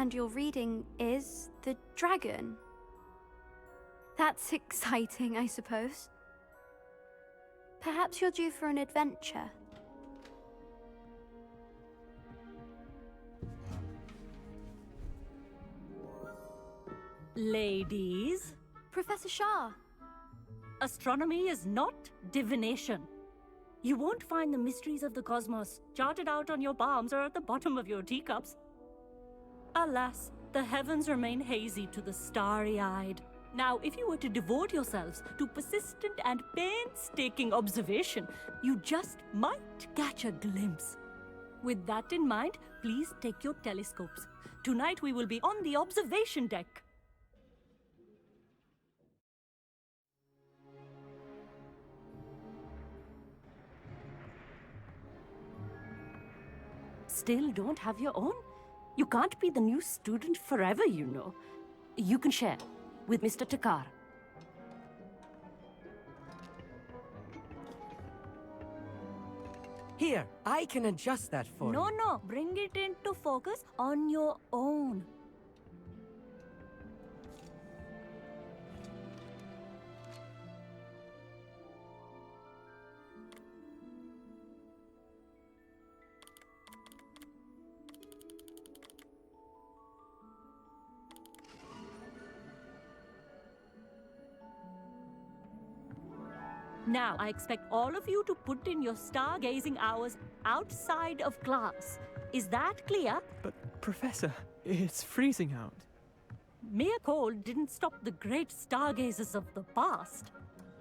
understand your reading is the dragon. That's exciting, I suppose. Perhaps you're due for an adventure. Ladies, Professor Shah. astronomy is not divination. You won't find the mysteries of the cosmos charted out on your palms or at the bottom of your teacups. Alas, the heavens remain hazy to the starry-eyed. Now, if you were to devote yourselves to persistent and painstaking observation, you just might catch a glimpse. With that in mind, please take your telescopes. Tonight we will be on the observation deck. Still don't have your own? You can't be the new student forever, you know. You can share with Mr. Takar. Here, I can adjust that for you. No, bring it into focus on your own. Now, I expect all of you to put in your stargazing hours outside of class. Is that clear? But, Professor, it's freezing out. Mere cold didn't stop the great stargazers of the past.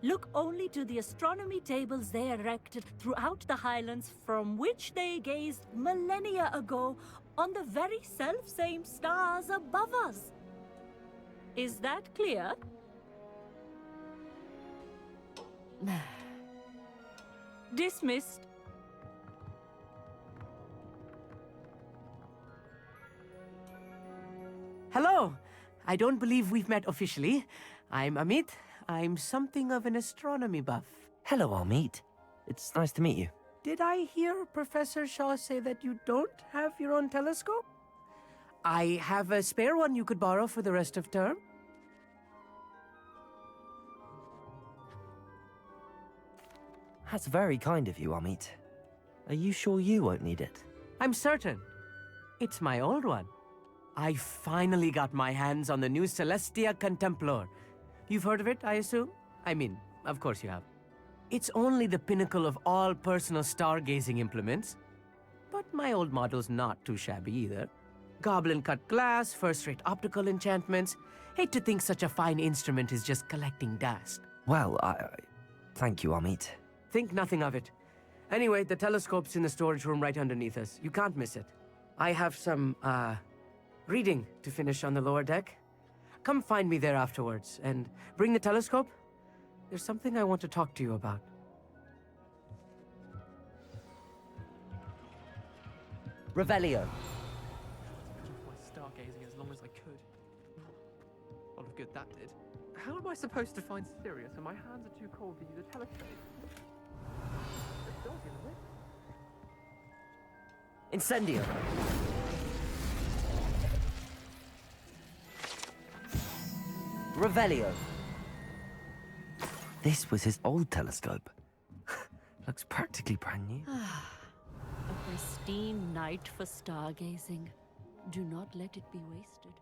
Look only to the astronomy tables they erected throughout the highlands from which they gazed millennia ago on the very self-same stars above us. Is that clear? Dismissed. Hello! I don't believe we've met officially. I'm Amit. I'm something of an astronomy buff. Hello, Amit. It's nice to meet you. Did I hear Professor Shaw say that you don't have your own telescope? I have a spare one you could borrow for the rest of term. That's very kind of you, Amit. Are you sure you won't need it? I'm certain. It's my old one. I finally got my hands on the new Celestia Contemplor. You've heard of it, I assume? I mean, of course you have. It's only the pinnacle of all personal stargazing implements. But my old model's not too shabby either. Goblin-cut glass, first-rate optical enchantments. Hate to think such a fine instrument is just collecting dust. Well, thank you, Amit. Think nothing of it. Anyway, the telescope's in the storage room right underneath us. You can't miss it. I have some, reading to finish on the lower deck. Come find me there afterwards, and bring the telescope. There's something I want to talk to you about. Revelio. My stargazing as long as I could. A lot of good that did. How am I supposed to find Sirius when my hands are too cold to use a telescope? Incendio. Revelio. This was his old telescope. Looks practically brand new. A pristine night for stargazing. Do not let it be wasted.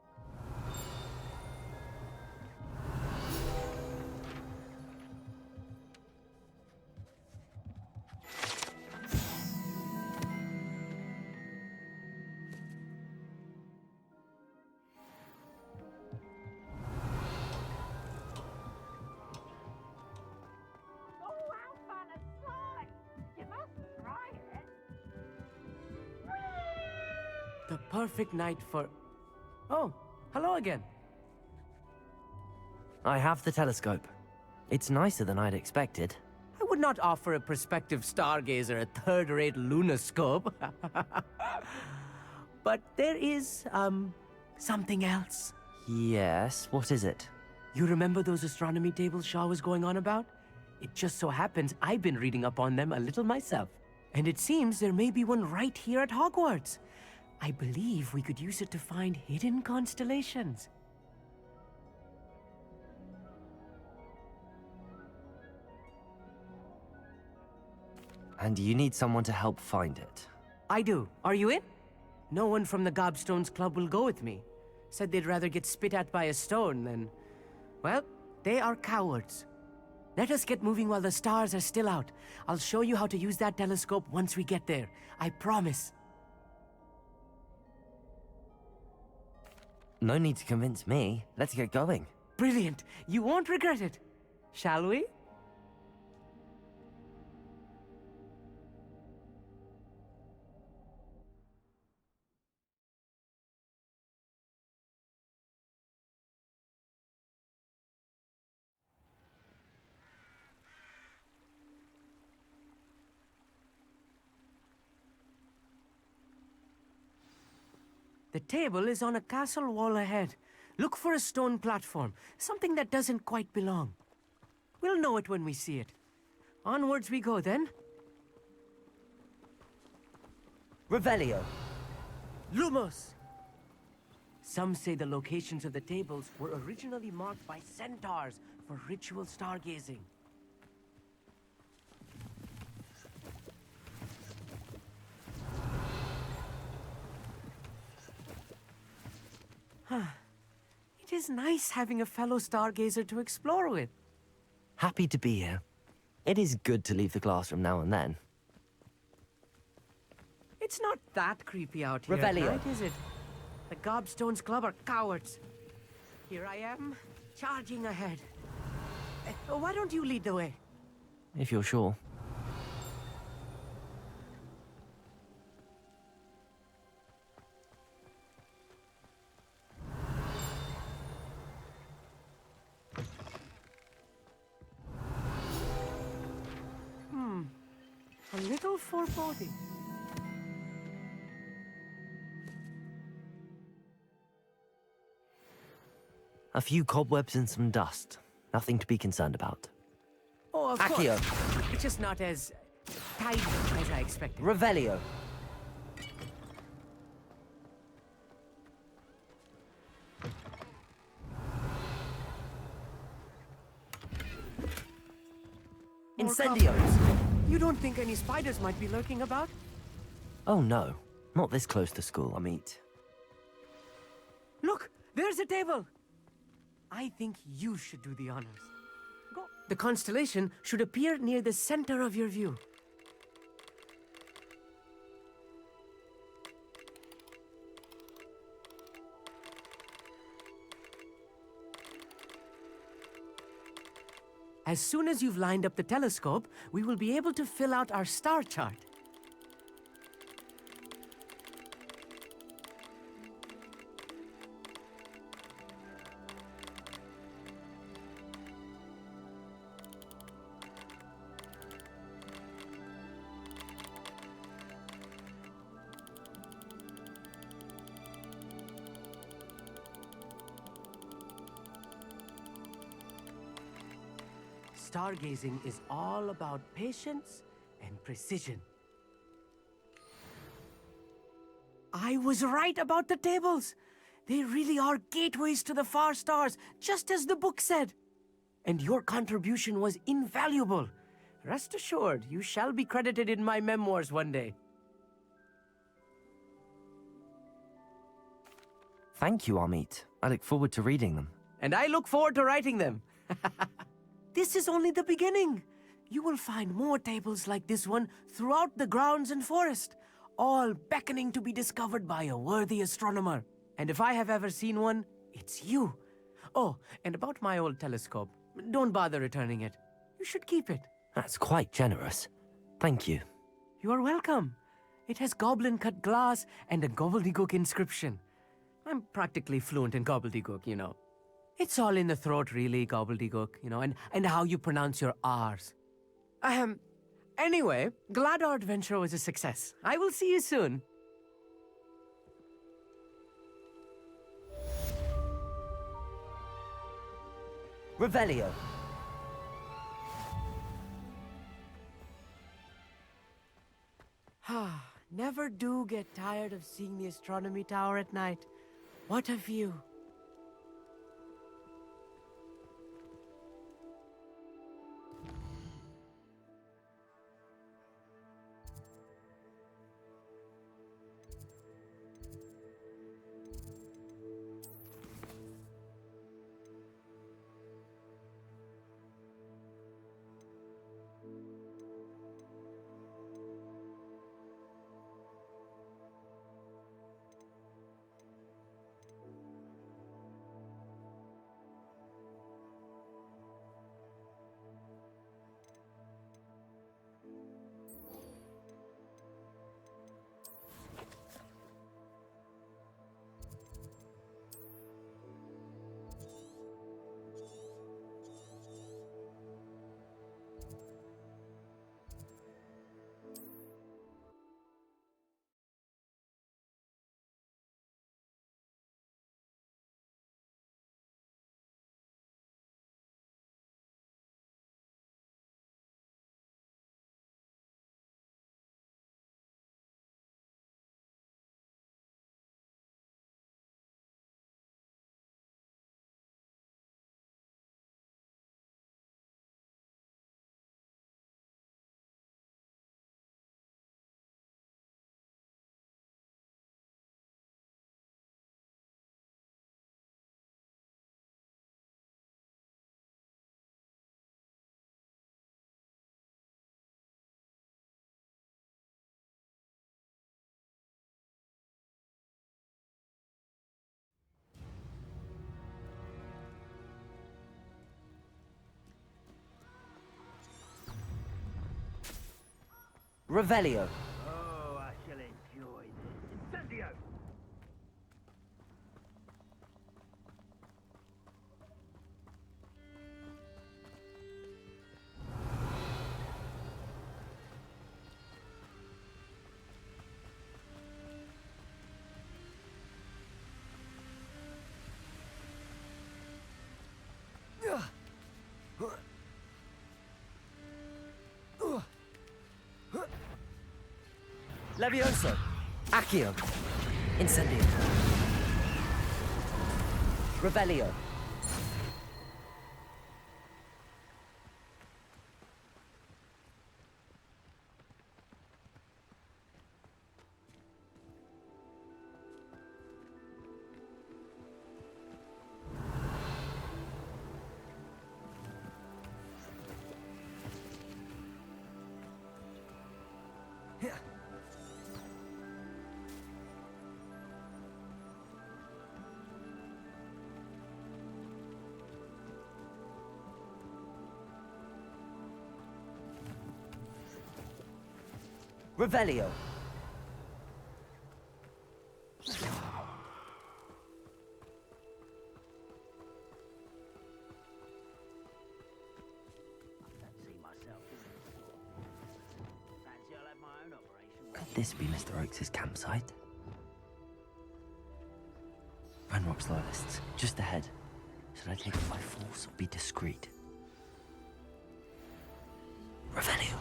The perfect night for... Oh, hello again. I have the telescope. It's nicer than I'd expected. I would not offer a prospective stargazer a third-rate lunoscope. But there is, something else. Yes, what is it? You remember those astronomy tables Shaw was going on about? It just so happens I've been reading up on them a little myself. And it seems there may be one right here at Hogwarts. I believe we could use it to find hidden constellations. And you need someone to help find it. I do. Are you in? No one from the Gobstones Club will go with me. Said they'd rather get spit at by a stone than... Well, they are cowards. Let us get moving while the stars are still out. I'll show you how to use that telescope once we get there. I promise. No need to convince me. Let's get going. Brilliant. You won't regret it. Shall we? The table is on a castle wall ahead. Look for a stone platform, something that doesn't quite belong. We'll know it when we see it. Onwards we go then. Revelio. Lumos! Some say the locations of the tables were originally marked by centaurs for ritual stargazing. It is nice having a fellow stargazer to explore with. Happy to be here. It is good to leave the classroom now and then. It's not that creepy out here Revelio. at night, is it? The Gobstones Club are cowards. Here I am, charging ahead. Why don't you lead the way? If you're sure. A little foreboding. A few cobwebs and some dust. Nothing to be concerned about. Oh, of Accio. course. It's just not as tidy as I expected. Revelio. More Incendios. cobwebs. You don't think any spiders might be lurking about? Oh no, not this close to school, Amit. Look, there's a table. I think you should do the honors. Go. The constellation should appear near the center of your view. As soon as you've lined up the telescope, we will be able to fill out our star chart. Stargazing is all about patience and precision. I was right about the tables. They really are gateways to the far stars, just as the book said. And your contribution was invaluable. Rest assured, you shall be credited in my memoirs one day. Thank you, Amit. I look forward to reading them. And I look forward to writing them. This is only the beginning. You will find more tables like this one throughout the grounds and forest, all beckoning to be discovered by a worthy astronomer. And if I have ever seen one, it's you. Oh, and about my old telescope, don't bother returning it. You should keep it. That's quite generous. Thank you. You are welcome. It has goblin-cut glass and a gobbledygook inscription. I'm practically fluent in gobbledygook, you know. It's all in the throat, really, gobbledygook, you know, and how you pronounce your R's. Anyway, glad our adventure was a success. I will see you soon. Revelio. never do get tired of seeing the astronomy tower at night. What a view. Revelio. Oh, I shall enjoy this. Incendio! Levioso. Accio. Incendio. Revelio. Revelio. Could this be Mr. Oakes' campsite? Ranrock's loyalists, just ahead. Should I take them by force or be discreet? Revelio.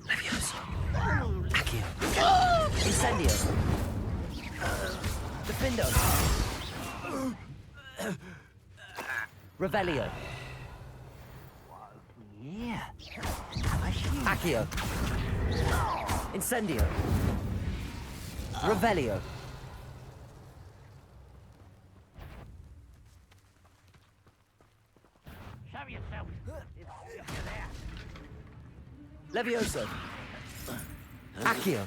Levioso. Accio. Incendio. Defindo. Revelio. Yeah. Accio. Incendio. Revelio. Show yourself. If you're there. Levioso. Accio.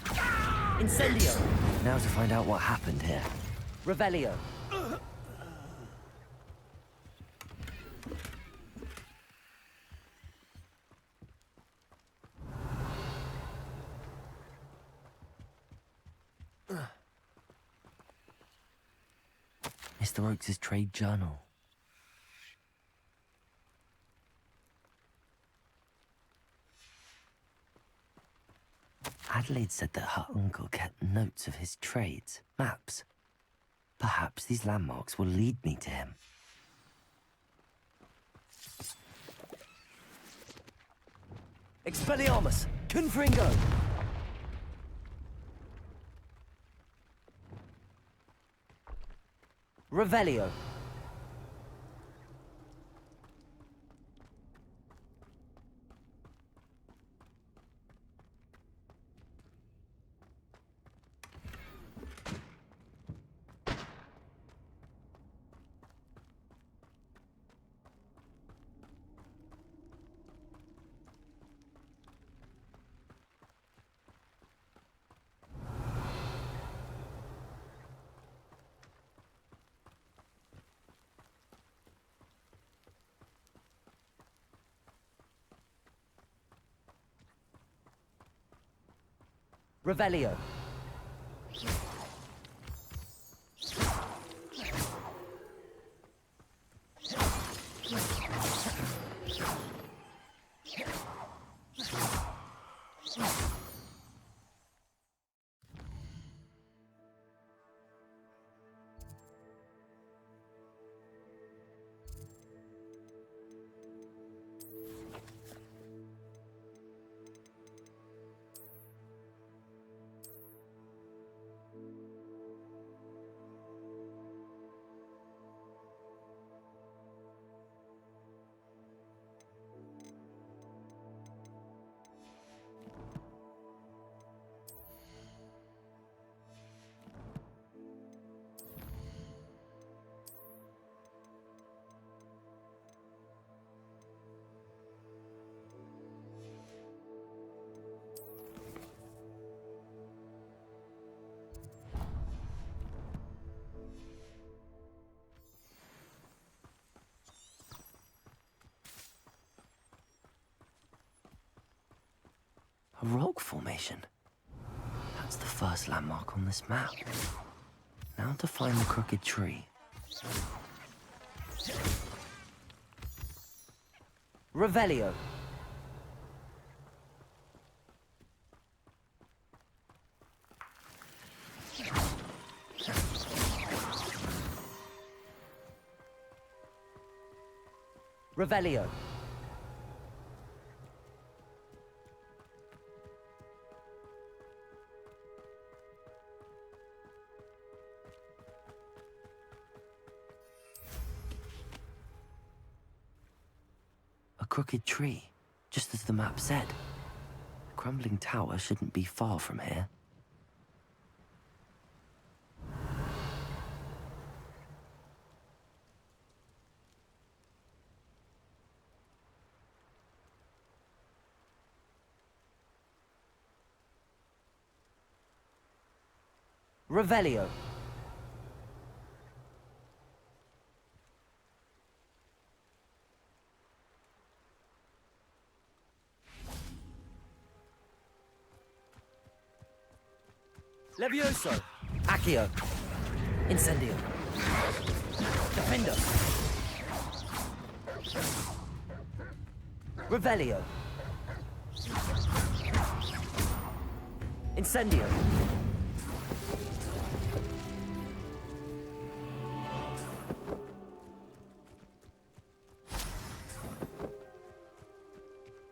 Incendio. Now to find out what happened here. Revelio. Mr. Oakes' trade journal. Adelaide said that her uncle kept notes of his trades, maps. Perhaps these landmarks will lead me to him. Expelliarmus! Confringo! Revelio! Revelio. A rock formation. That's the first landmark on this map. Now to find the crooked tree. Revelio. Revelio. A crooked tree, just as the map said. The crumbling tower shouldn't be far from here. Revelio. Levioso. Accio. Incendio. Defendo. Revelio. Incendio.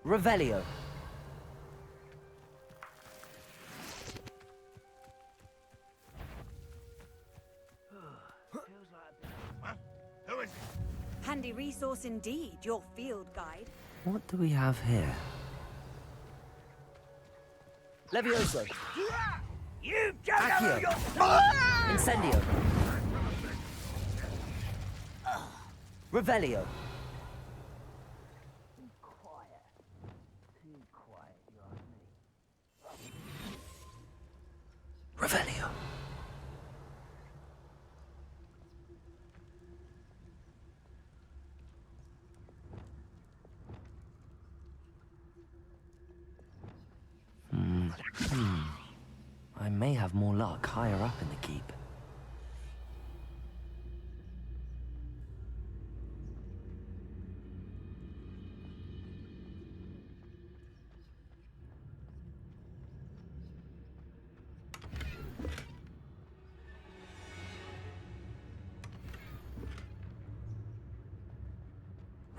Revelio. Handy resource indeed, your field guide. What do we have here? Levioso. You don't know Accio. who you're... Incendio. Revelio. Too quiet, you ask me. Revelio. I may have more luck higher up in the keep.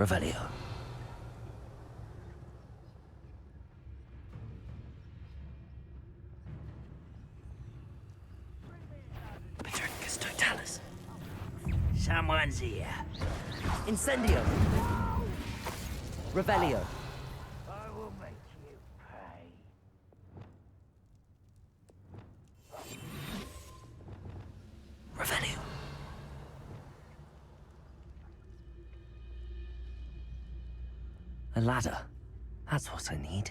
Revelio. Petrificus totalis. Someone's here. Incendio. Revelio. I will make you pay. Revelio. A ladder. That's what I need.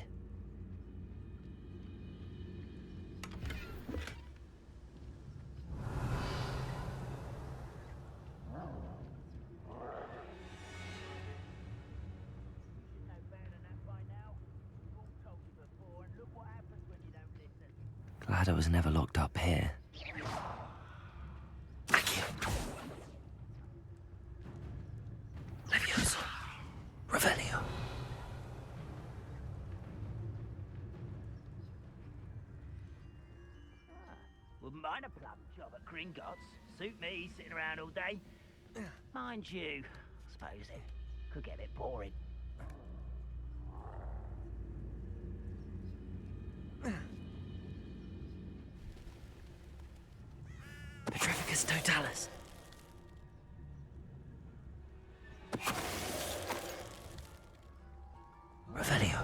Glad I was never locked up here. Accio. Levioso. Revelio. Wouldn't mind a plum job at Gringotts. Suit me, sitting around all day. Mind you, I suppose it could get a bit boring. Petrificus totalis. Revelio.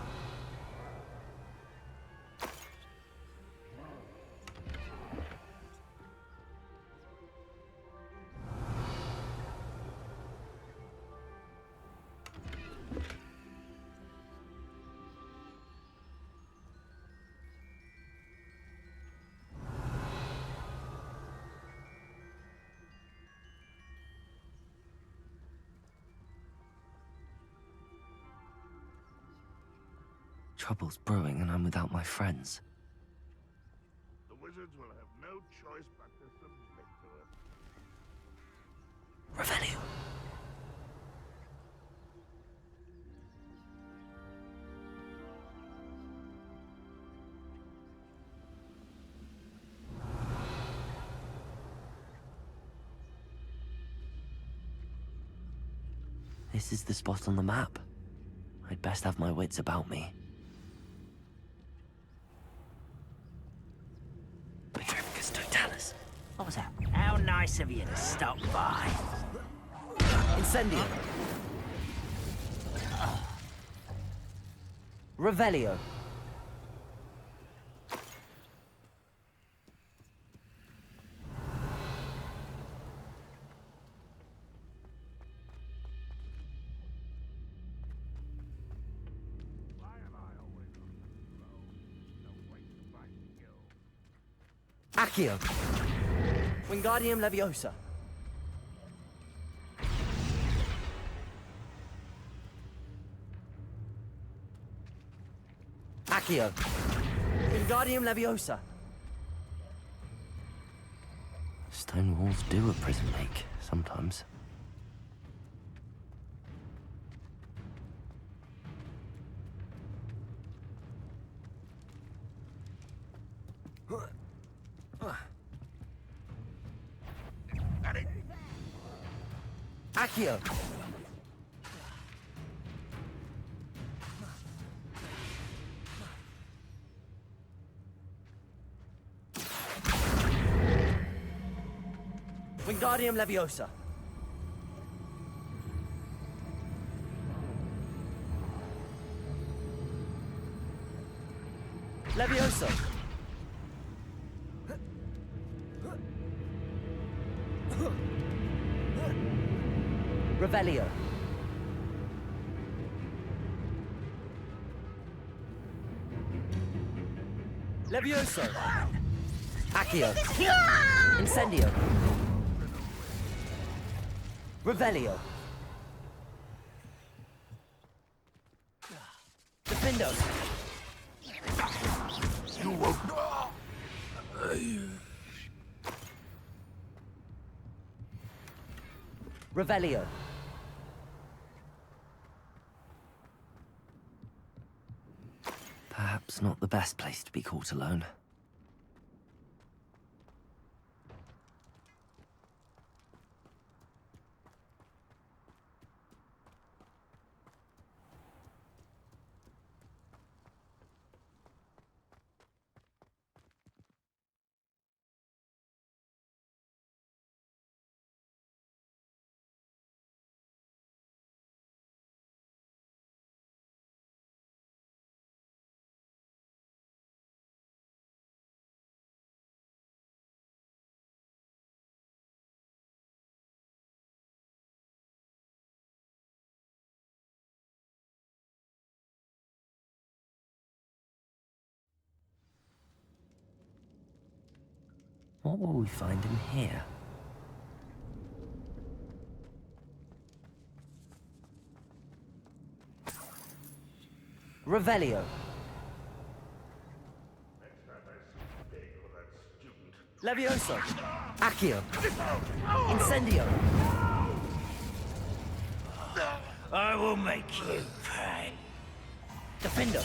Trouble's brewing and I'm without my friends. The wizards will have no choice but to submit to it. Revelio. This is the spot on the map. I'd best have my wits about me. Petrificus totalis. What was that? How nice of you to stop by. Incendio. Revelio. Why am I always on the low? No way to find skill. Accio. Wingardium Leviosa. Accio. Wingardium Leviosa. Stone walls do a prison make, sometimes. Accio. Wingardium Leviosa. Levioso. Revelio. Levioso. Accio. Incendio. Revelio. Defendo. You won't. Revelio. Perhaps not the best place to be caught alone. What will we find in here? Revelio. Levioso. Accio. Incendio. I will make you pay. Defendo.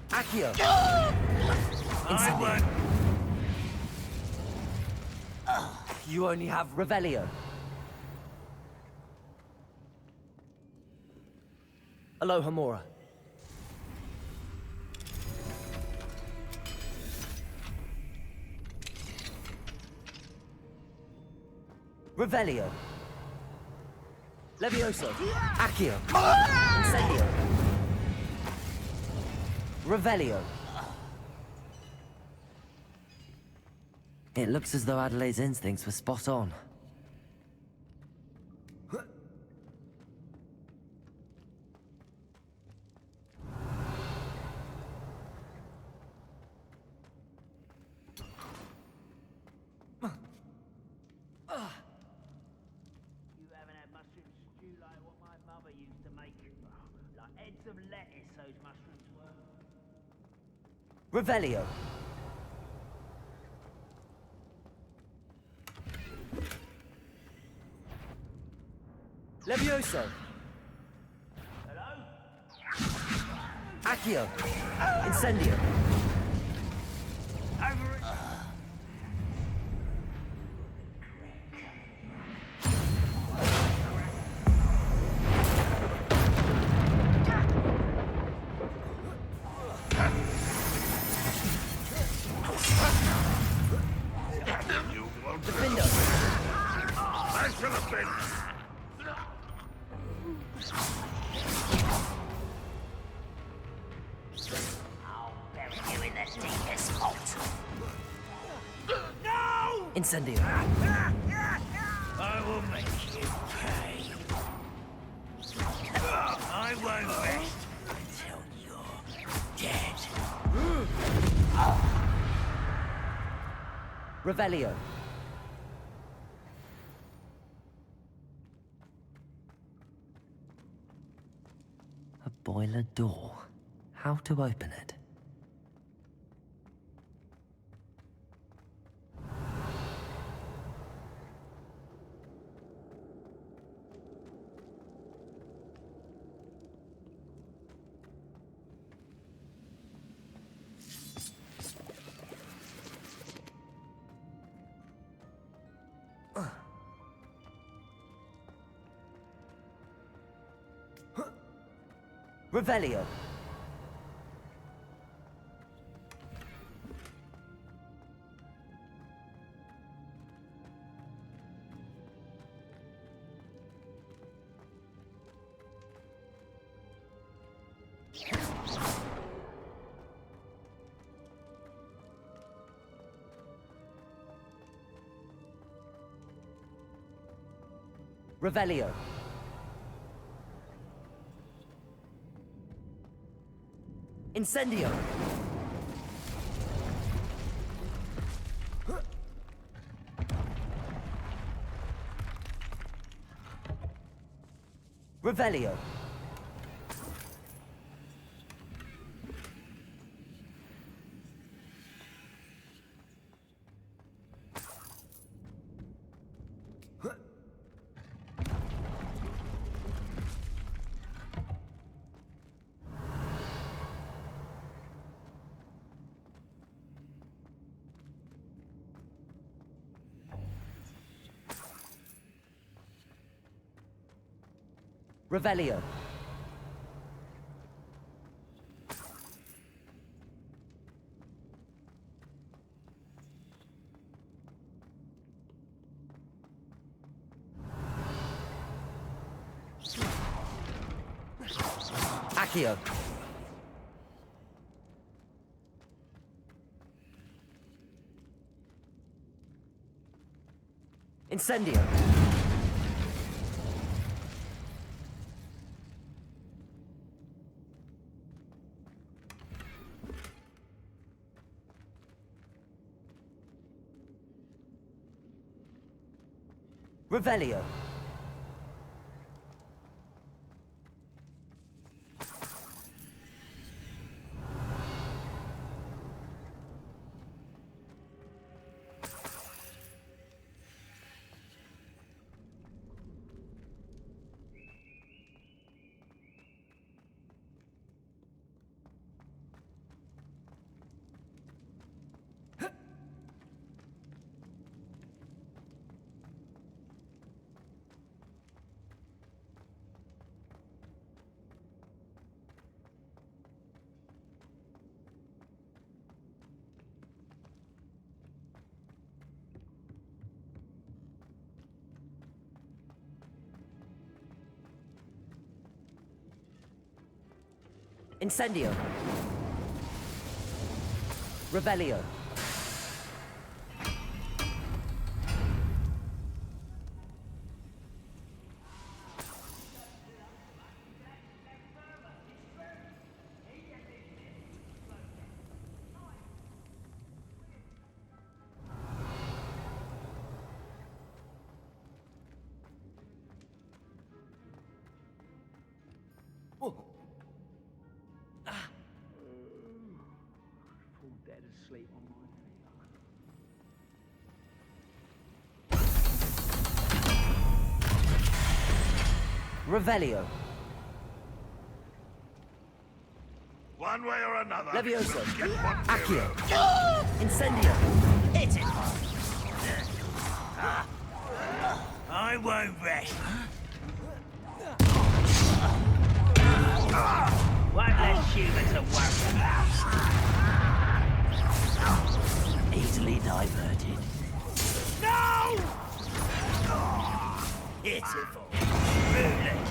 Accio. Incendio. You only have Revelio. Aloha Mora. Revelio. Levioso. Accio. Incendio. Revelio. It looks as though Adelaide's instincts were spot on. You haven't had mushroom stew like what my mother used to make. Like heads of lettuce, those mushrooms were. Revelio. Levioso. Hello? Accio. Incendio. Over it. You won't. Defendo. I should have been. I'll bury you in the deepest vault. Incendio. I will make you pay. I won't rest until you're dead. Revelio. A boiler door. How to open it? Revelio. Revelio. Incendio. Revelio. Revelio. Accio. Incendio. Revelio. Incendio. Revelio. Fall dead asleep on my feet. Revelio. One way or another. Levioso. we'll get one Accio. hero. Incendio. Hit it! I won't rest. Won't let humans a worry. Easily diverted. No! Pitiful. Roulette.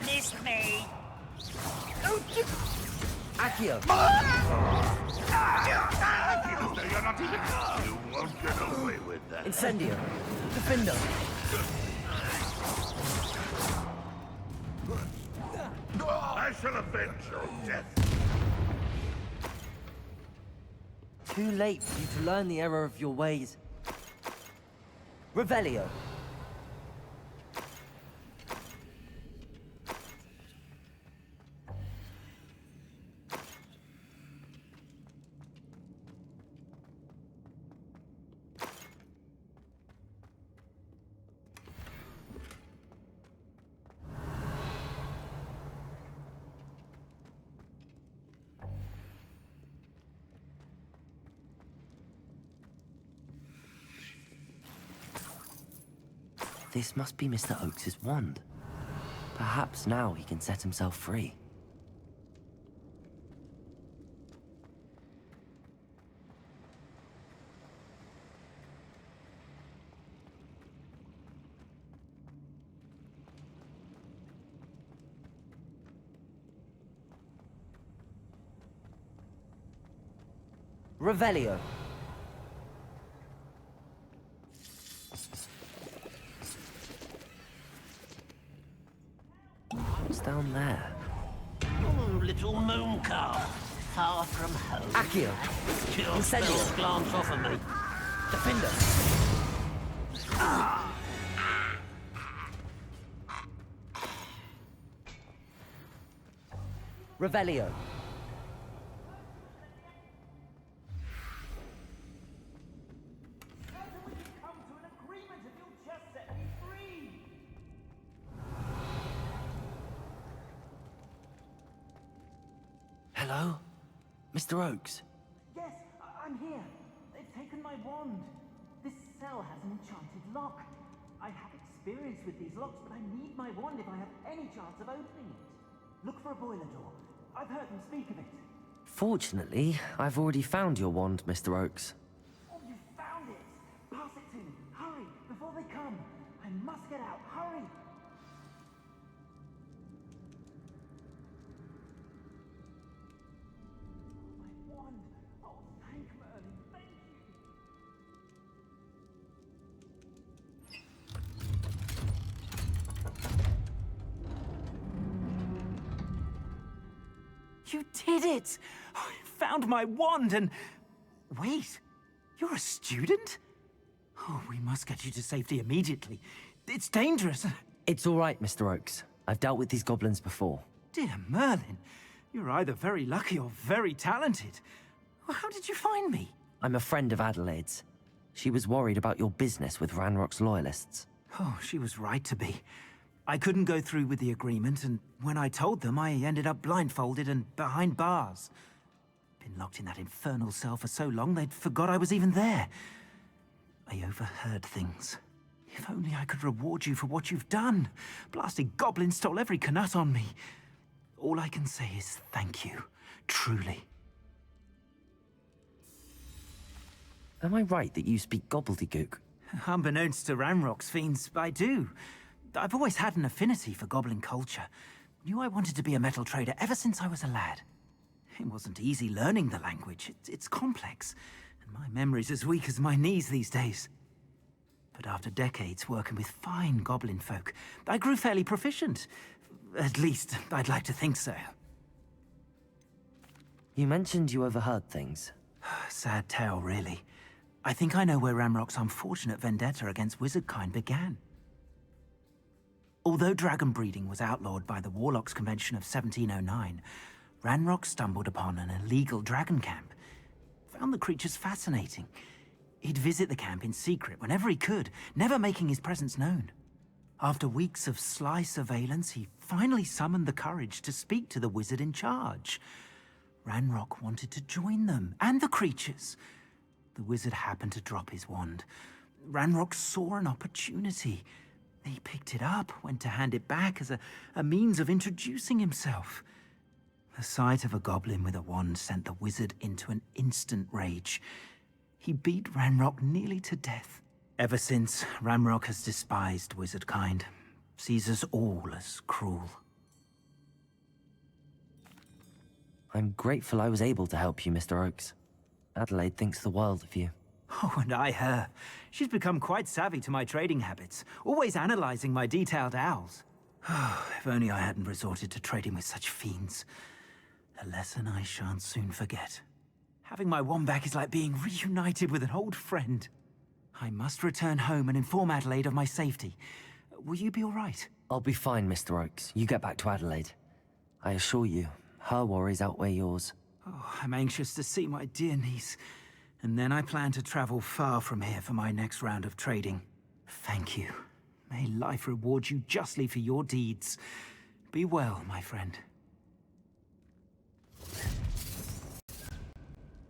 Missed me. Accio. You're not even. You won't get away with that. Incendio. Defendo. I shall avenge your death. Too late for you to learn the error of your ways. Revelio. This must be Mr. Oakes's wand. Perhaps now he can set himself free. Revelio. What's down there? Oh, little moon calf. Far from home. Accio. Your Incendio. spells glance off of me. Defender. Revelio. Hello? Mr. Oakes? Yes, I'm here. They've taken my wand. This cell has an enchanted lock. I have experience with these locks, but I need my wand if I have any chance of opening it. Look for a boiler door. I've heard them speak of it. Fortunately, I've already found your wand, Mr. Oakes. Oh, you found it! Pass it to me. Hurry, before they come. I must get out. Hurry! My wand. Oh, thank Merlin. Thank you. You did it! I found my wand and... Wait, you're a student? Oh, we must get you to safety immediately. It's dangerous. It's all right, Mr. Oakes. I've dealt with these goblins before. Dear Merlin, you're either very lucky or very talented. Well, how did you find me? I'm a friend of Adelaide's. She was worried about your business with Ranrock's loyalists. Oh, she was right to be. I couldn't go through with the agreement, and when I told them, I ended up blindfolded and behind bars. Been locked in that infernal cell for so long, they'd forgot I was even there. I overheard things. If only I could reward you for what you've done. Blasted goblins stole every canut on me. All I can say is thank you, truly. Am I right that you speak gobbledygook? Unbeknownst to Ranrock's fiends, I do. I've always had an affinity for goblin culture. Knew I wanted to be a metal trader ever since I was a lad. It wasn't easy learning the language. It's complex, and my memory's as weak as my knees these days. But after decades working with fine goblin folk, I grew fairly proficient. At least, I'd like to think so. You mentioned you overheard things. Sad tale, really. I think I know where Ranrock's unfortunate vendetta against wizardkind began. Although dragon breeding was outlawed by the Warlocks Convention of 1709, Ranrock stumbled upon an illegal dragon camp. Found the creatures fascinating. He'd visit the camp in secret whenever he could, never making his presence known. After weeks of sly surveillance, he finally summoned the courage to speak to the wizard in charge. Ranrock wanted to join them, and the creatures. The wizard happened to drop his wand. Ranrock saw an opportunity. He picked it up, went to hand it back as a means of introducing himself. The sight of a goblin with a wand sent the wizard into an instant rage. He beat Ranrock nearly to death. Ever since, Ranrock has despised wizardkind, sees us all as cruel. I'm grateful I was able to help you, Mr. Oakes. Adelaide thinks the world of you. Oh, and I her. She's become quite savvy to my trading habits, always analyzing my detailed owls. If only I hadn't resorted to trading with such fiends. A lesson I shan't soon forget. Having my wand back is like being reunited with an old friend. I must return home and inform Adelaide of my safety. Will you be all right? I'll be fine, Mr. Oakes. You get back to Adelaide. I assure you, her worries outweigh yours. Oh, I'm anxious to see my dear niece. And then I plan to travel far from here for my next round of trading. Thank you. May life reward you justly for your deeds. Be well, my friend.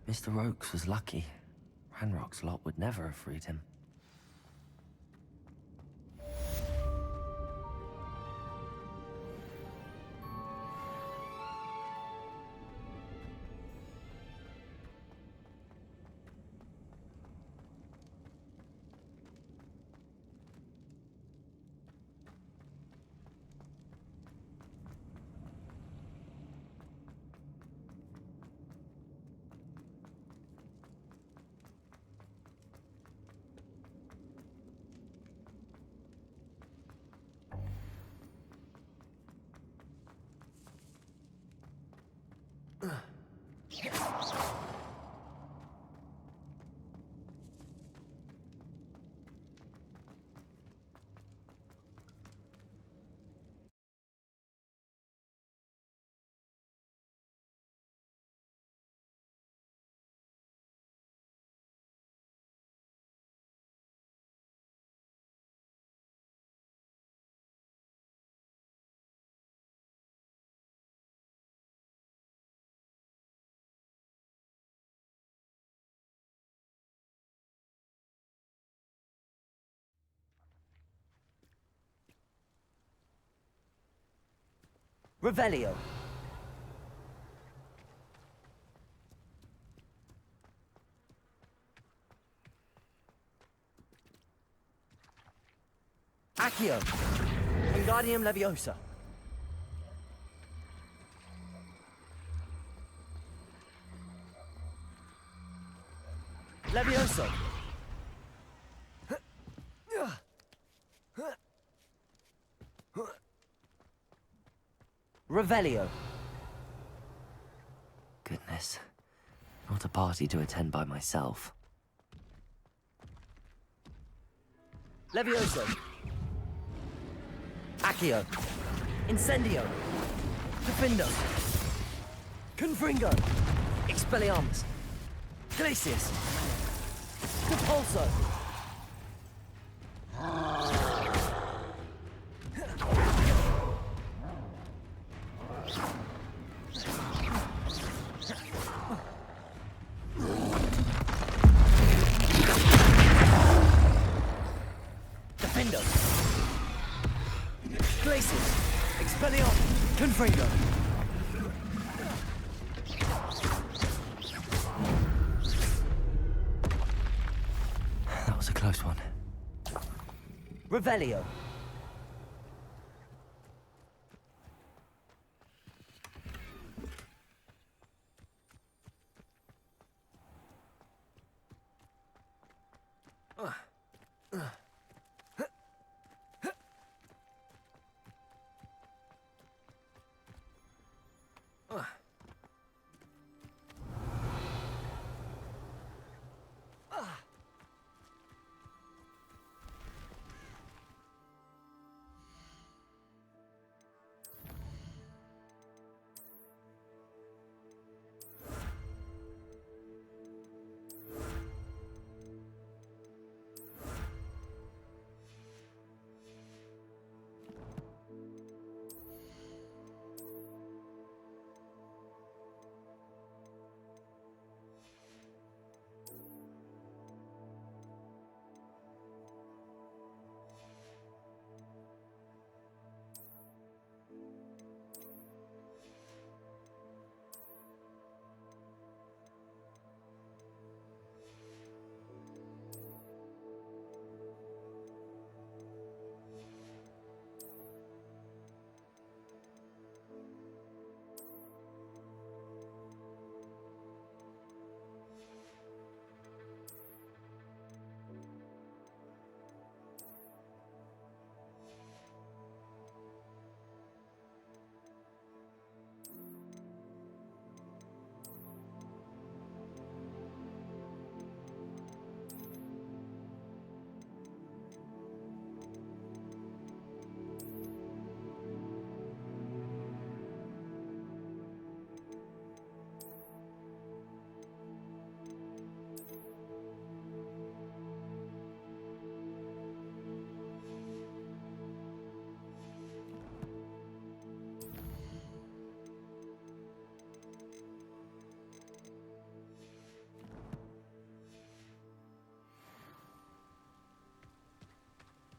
Mr. Oakes was lucky. Ranrock's lot would never have freed him. Revelio. Accio. Wingardium Leviosa. Levioso. Revelio. Goodness. Not a party to attend by myself. Levioso. Accio. Incendio. Defindo. Confringo. Expelliarmus. Glacius. Repulso. Defendo. Glacius. Expelliarmus. Confringo. That was a close one. Revelio.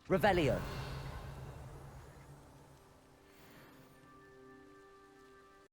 Revelio.